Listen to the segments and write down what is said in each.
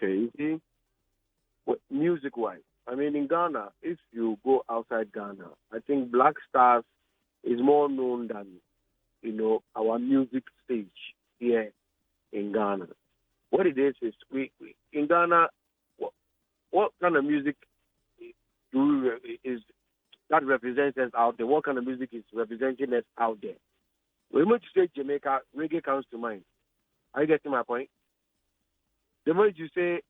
Okay, you see, music-wise, I mean, in Ghana, if you go outside Ghana, I think Black Stars is more known than, our music stage here in Ghana. What it is we in Ghana, what kind of music is that represents us out there? What kind of music is representing us out there? When you say Jamaica, reggae comes to mind. Are you getting my point? The moment you say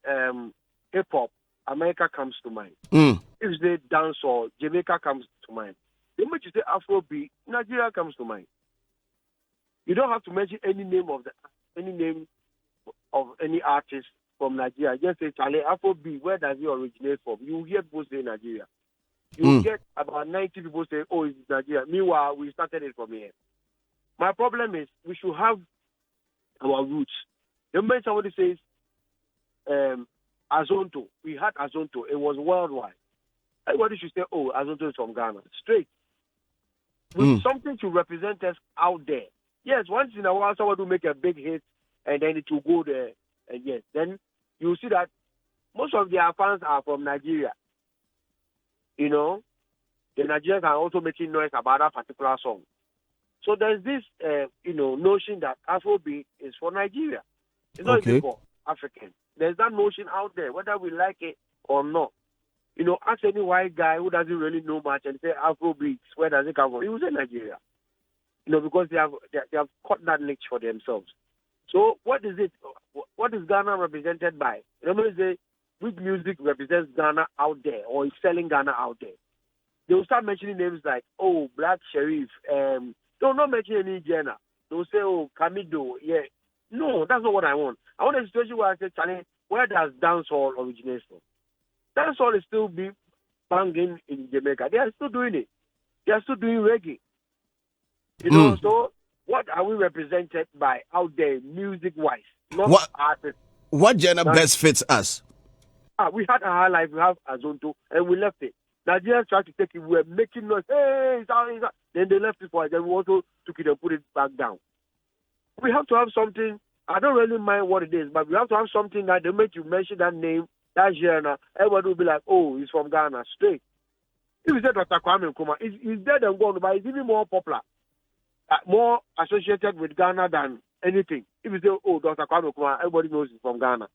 hip hop, America comes to mind. If you say dancehall, Jamaica comes to mind. The moment you say Afrobeat, Nigeria comes to mind. You don't have to mention any name of any artist from Nigeria. Just say Charlie Afrobeat. Where does it originate from? You hear people say Nigeria. You get about 90 people say, "Oh, it's Nigeria." Meanwhile, we started it from here. My problem is we should have our roots. The moment somebody says Azonto, we had Azonto. It was worldwide. Everybody should say, "Oh, Azonto is from Ghana." Straight. With something to represent us out there. Yes, once in a while, someone will make a big hit, and then it will go there. And yes, then you see that most of their fans are from Nigeria. The Nigerians are also making noise about that particular song. So there's this, notion that Afrobeat is for Nigeria. It's not even for Africans. There's that notion out there, whether we like it or not. Ask any white guy who doesn't really know much and say Afrobeat, where does it come from? He will say Nigeria. Because they have caught that niche for themselves. So what is it? What is Ghana represented by? Let say which music represents Ghana out there or is selling Ghana out there. They will start mentioning names like, oh, Black Sheriff. They will not mention any genre. They will say, oh, Camido. Yeah. No, that's not what I want. I want a situation where I say, Charlie, where does dancehall originate from? Dancehall is still being banging in Jamaica. They are still doing it. They are still doing reggae. So what are we represented by out there music-wise? Not artists. What genre best fits us? We had a high life, we have Azonto, and we left it. Nigerians tried to take it, we were making noise, hey, it's out. Then they left it for us, then we also took it and put it back down. We have to have something, I don't really mind what it is, but we have to have something that the moment you mention that name, that genre, everybody will be like, oh, he's from Ghana, straight. If you say Dr. Kwame Nkrumah, he's dead and gone, but he's even more popular, more associated with Ghana than anything. If you say, oh, Dr. Kwame Nkrumah, everybody knows he's from Ghana.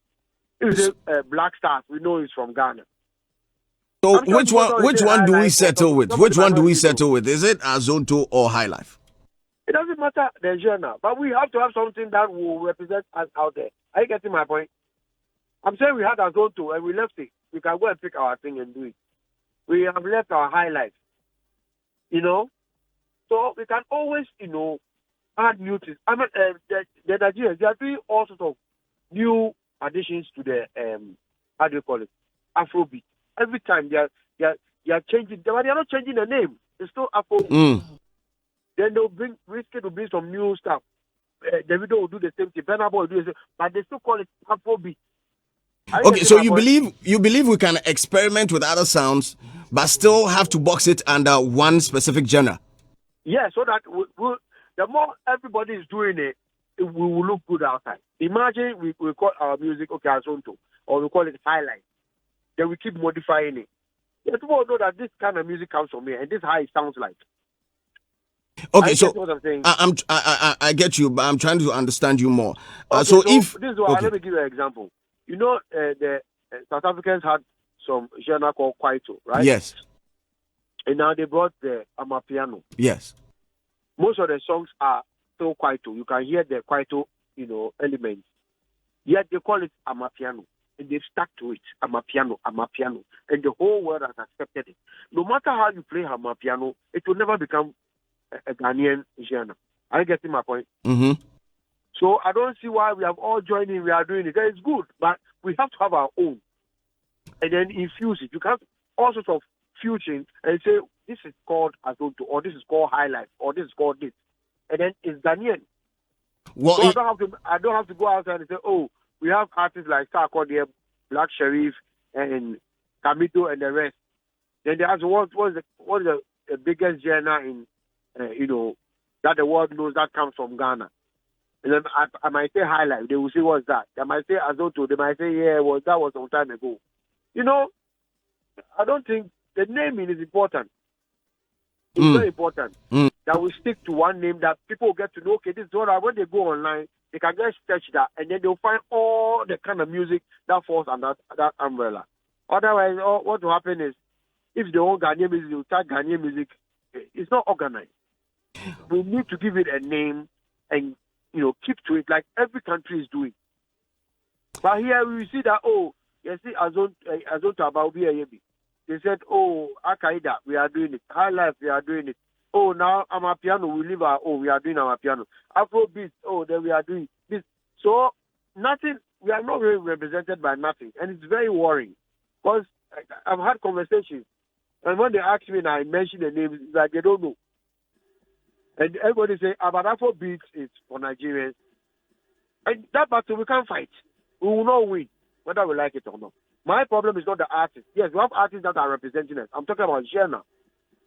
If you say Black Stars, we know he's from Ghana. So which one do we settle with? Which one do we settle with? Is it Azonto or High Life? It doesn't matter the genre, but we have to have something that will represent us out there. Are you getting my point? I'm saying we had Azonto and we left it. We can go and pick our thing and do it. We have left our High Life. So we can always, add new things. I mean, the Nigerians, they are doing all sorts of new additions to the how do you call it, Afrobeat. Every time they are changing, but they are not changing the name. It's still Afrobeat. Then they'll bring Risky to bring some new stuff. Davido will do the same thing. Burna Boy will do the same, but they still call it Afrobeat. Okay, so you believe we can experiment with other sounds, but still have to box it under one specific genre? Yeah, so that the more everybody is doing it, we will look good outside. Imagine we call our music Azonto, or we call it Highlight. Then we keep modifying it. Yeah, people know that this kind of music comes from here, and this is how it sounds like. Okay, so I get you, but I'm trying to understand you more. Let me give you an example. The South Africans had some genre called Kwaito, right? Yes. And now they brought the Amapiano. Yes. Most of the songs are still Kwaito. You can hear the Kwaito, elements. Yet they call it Amapiano. And they've stuck to it. Amapiano. And the whole world has accepted it. No matter how you play Amapiano, it will never become a Ghanaian genre. Are you getting my point? Mm-hmm. So I don't see why we have all joined in. We are doing it. It's good, but we have to have our own. And then infuse it. You can have all sorts of fusion and say, this is called Azonto, or this is called High Life, or this is called this. And then it's Ghanaian. Well, so I don't have to go outside and say, oh, we have artists like Sarkodie, Black Sheriff, and Camido, and the rest. Then they ask, what is the biggest genre in, that the world knows that comes from Ghana? And then I might say High Life. They will say, what's that? I might say Azonto. They might say, yeah, well, that was some time ago. You know, I don't think the naming is important. It's very important that we stick to one name that people get to know, okay, this is what when they go online, they can just search that and then they'll find all the kind of music that falls under that umbrella. Otherwise, what will happen is, if they want Ghanaian music, they'll type Ghanaian music. It's not organized. We need to give it a name and, you know, keep to it like every country is doing. But here we see that, you see, Azonto about BAB. They said, Akaida, we are doing it. High Life, we are doing it. Now Amapiano, we leave we are doing Amapiano. Afrobeat, then we are doing this. So, nothing, we are not really represented by nothing. And it's very worrying. Because I've had conversations, and when they ask me and I mention the names, it's like they don't know. And everybody say, about Afrobeat is for Nigerians. And that battle, we can't fight. We will not win, whether we like it or not. My problem is not the artists. Yes, we have artists that are representing us. I'm talking about genre,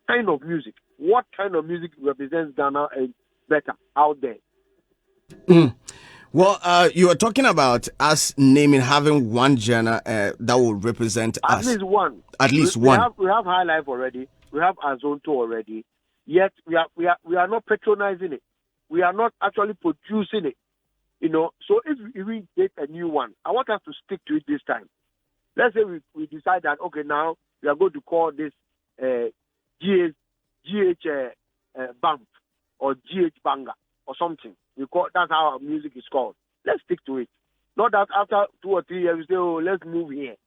kind of music. What kind of music represents Ghana and better out there? Well, you were talking about us having one genre that will represent us. At least one. At least one. We have High Life already. We have Azonto already. Yet we are not patronizing it. We are not actually producing it. You know. So if we take a new one, I want us to stick to it this time. Let's say we decide that, okay, now we are going to call this GH Bump or GH Banger or something. That's how our music is called. Let's stick to it. Not that after 2 or 3 years we say, let's move here.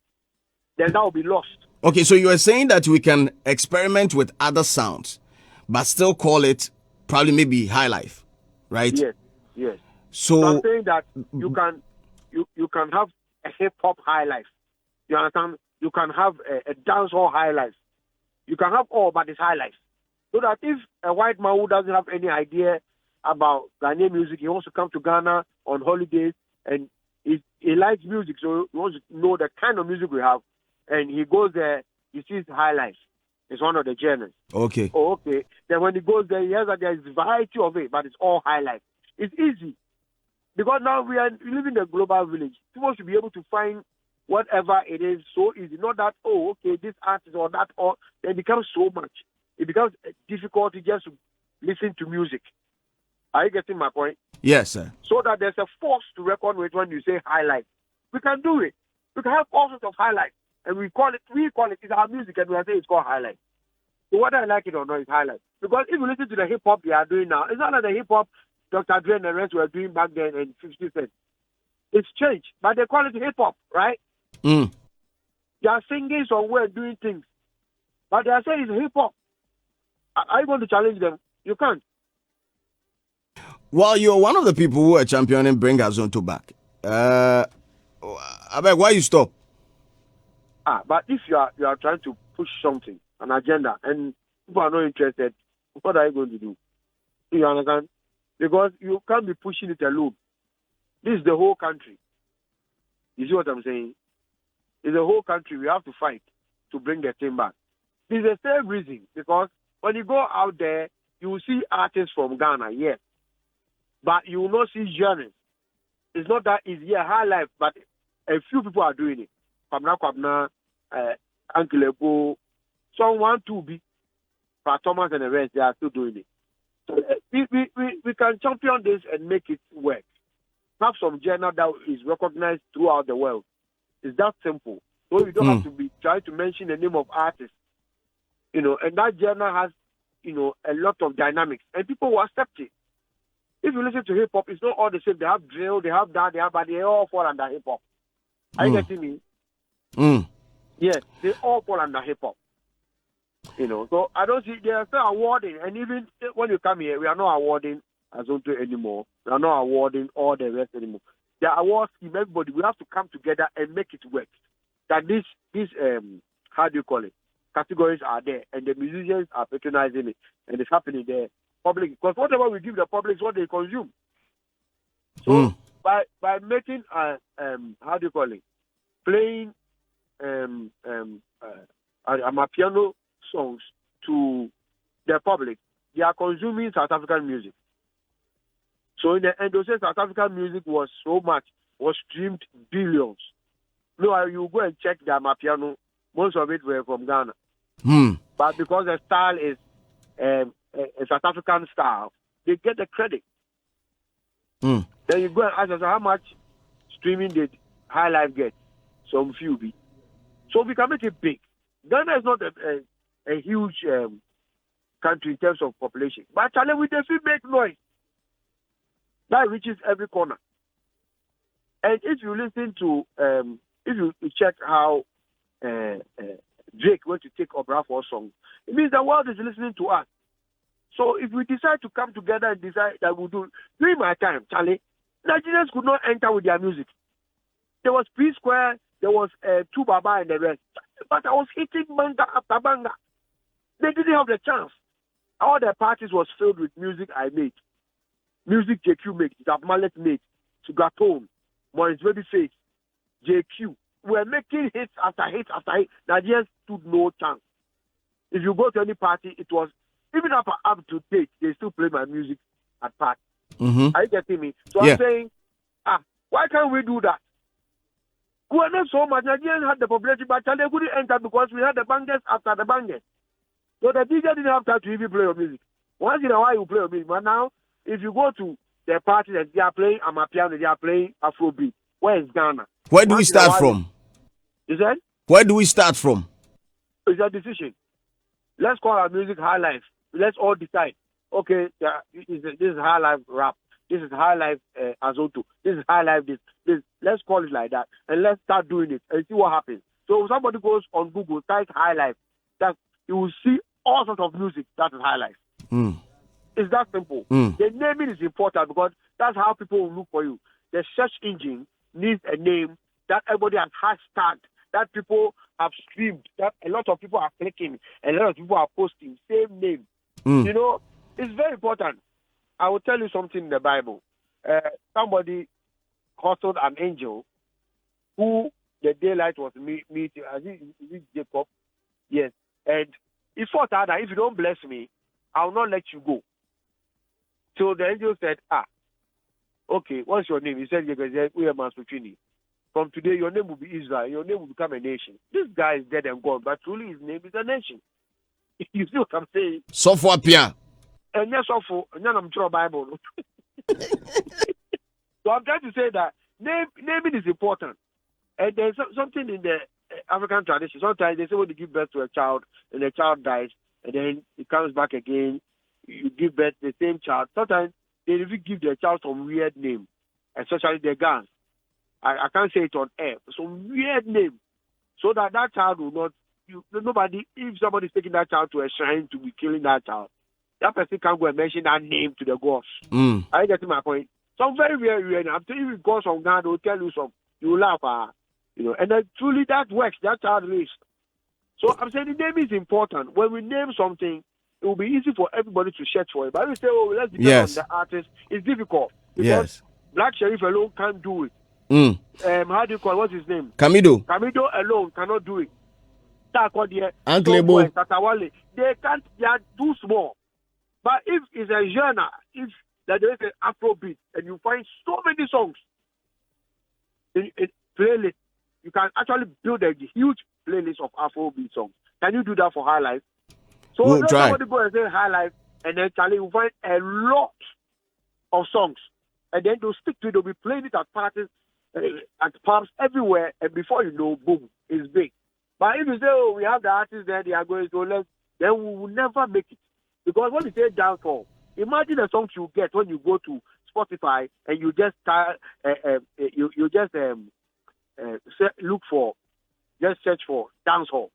Then that will be lost. Okay, so you are saying that we can experiment with other sounds, but still call it probably maybe High Life, right? Yes. So I'm saying that you can have a hip hop High Life. You understand? You can have a dancehall High Life. You can have all, but it's High Life. So that if a white man who doesn't have any idea about Ghanaian music, he wants to come to Ghana on holidays and he likes music, so he wants to know the kind of music we have, and he goes there, he sees High Life. It's one of the genres. Okay. Okay. Then when he goes there, he hears that there is a variety of it, but it's all High Life. It's easy. Because now we live in a global village. People should be able to find whatever it is so easy. Not that, this artist or that, or it becomes so much. It becomes difficult to just listen to music. Are you getting my point? Yes, sir. So that there's a force to reckon with when you say High Life. We can do it. We can have all sorts of High Life. And we call it, it's our music, and we say it's called High Life. So whether I like it or not, it's High Life. Because if you listen to the hip-hop they are doing now, it's not like the hip-hop Dr. Dre and the rest were doing back then in 50 Cent. It's changed, but they call it hip-hop, right? They are singing somewhere, doing things. But they are saying it's hip-hop. Are you going to challenge them? You can't. Well, you're one of the people who are championing Bring Azonto back. I beg, why you stop? But if you are trying to push something, an agenda, and people are not interested, what are you going to do? You understand? Because you can't be pushing it alone. This is the whole country. You see what I'm saying? It's the whole country. We have to fight to bring the thing back. This is the same reason, because when you go out there, you will see artists from Ghana, yes. But you will not see genres. It's not that easy. Yeah, High Life, but a few people are doing it. Kwabna, Uncle Ebo, someone to be, Pat Thomas and the rest, they are still doing it. So we can champion this and make it work. Have some genre that is recognized throughout the world. It's that simple. So you don't have to be trying to mention the name of artists. You know, and that genre has, you know, a lot of dynamics. And people will accept it. If you listen to hip-hop, it's not all the same. They have drill, they have that, but they all fall under hip-hop. Are you getting me? Yes, they all fall under hip-hop. You know, so I don't see, they are still awarding. And even when you come here, we are not awarding Azonto anymore. We are not awarding all the rest anymore. The awards scheme, everybody, we have to come together and make it work. That this how do you call it? Categories are there, and the musicians are patronizing it, and it's happening there. Public, because whatever we give the public is what they consume. So by making how do you call it? Playing Amapiano songs to the public, they are consuming South African music. So in the end, those South African music was streamed billions. No, you go and check the Amapiano, most of it were from Ghana. But because the style is a South African style, they get the credit. Then you go and ask us how much streaming did High Life get? Some few be. So we can make it big. Ghana is not a huge country in terms of population, but Charlie, we definitely make noise that reaches every corner. And if you listen to, if you check how Drake went to take Obrafo's song, it means the world is listening to us. So if we decide to come together and decide that we'll do, during my time, Charlie, Nigerians could not enter with their music. There was P-Square, there was Two Baba and the rest. But I was hitting banga after banga. They didn't have the chance. All their parties was filled with music I made. Music JQ made, that Mallet made, Sugartone, Maurice Babyface, JQ. We're making hits after hits after hits. Nigerians stood no chance. If you go to any party, it was, even up to date, they still play my music at parties. Are you getting me? So I'm saying, why can't we do that? We are not so much. Nigerians had the population, but they couldn't enter because we had the bangers after the bangers. So the DJ didn't have time to even play your music. Once in a while, you play your music. But now, if you go to the parties and they are playing Amapiano, they are playing Afrobeat. Where is Ghana? Where do we start from? You said? Where do we start from? It's a decision. Let's call our music High Life. Let's all decide. Okay, this is High Life rap. This is High Life Azoto. This is High Life this. Let's call it like that. And let's start doing it and see what happens. So if somebody goes on Google, type High Life, that you will see all sorts of music that is High Life. It's that simple. The naming is important because that's how people will look for you. The search engine needs a name that everybody has hashtagged, that people have streamed, that a lot of people are clicking, and a lot of people are posting. Same name. You know, it's very important. I will tell you something in the Bible. Somebody hustled an angel who the daylight was meeting. Is it Jacob? Yes. And he thought that if you don't bless me, I will not let you go. So the angel said, okay, what's your name? He said, we are Masutrini. From today, your name will be Israel. Your name will become a nation. This guy is dead and gone, but truly his name is a nation. You see what I'm saying? So for Pia. And yes, and I'm sure Bible. So I'm trying to say that naming is important. And there's something in the African tradition. Sometimes they say when you give birth to a child and the child dies and then it comes back again, you give birth to the same child. Sometimes they even give their child some weird name, especially the guns. I can't say it on air. Some weird name. So that child will not, nobody, if somebody is taking that child to a shrine to be killing that child, that person can't go and mention that name to the gods. Are you getting my point? Some very, very weird. I'm telling you, gods from God will tell you some. You will laugh, and then truly that works. That child lives. So I'm saying the name is important. When we name something, it will be easy for everybody to search for it. But we say, let's depend on the artist. It's difficult because Black Sheriff alone can't do it. How do you call it? What's his name? Camido alone cannot do it. Uncle Ebo. They can't. They are too small. But if it's a genre, if there is an Afrobeat, and you find so many songs in playlist, you can actually build a huge playlist of Afrobeat songs. Can you do that for High Life? So we'll try. Somebody go and say High Life, and then Charlie will find a lot of songs, and then they'll stick to it. They'll be playing it at parties, at pubs, everywhere, and before you know, boom, it's big. But if you say, we have the artists there, they are going to let's, then we will never make it. Because when you say dancehall, imagine the songs you get when you go to Spotify and you just search for dancehall.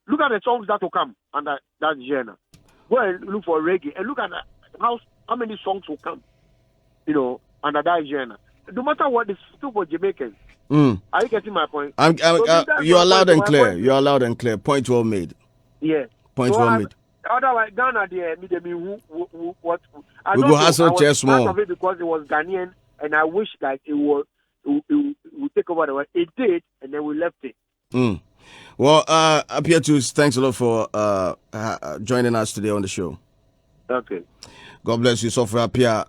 Look at the songs that will come under that genre. Go and look for reggae and look at how many songs will come, under that genre. No matter what, it's still for Jamaicans. Are you getting my point? You are loud and clear. You are loud and clear. Point well made. Yeah. Point well made. Otherwise, Ghana, what? We go hustle chess more. Part of it because it was Ghanaian, and I wish that it would take over the world. It did, and then we left it. Well, Appietus, thanks a lot for joining us today on the show. Okay. God bless you, Software Apia,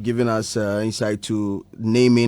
giving us insight to naming.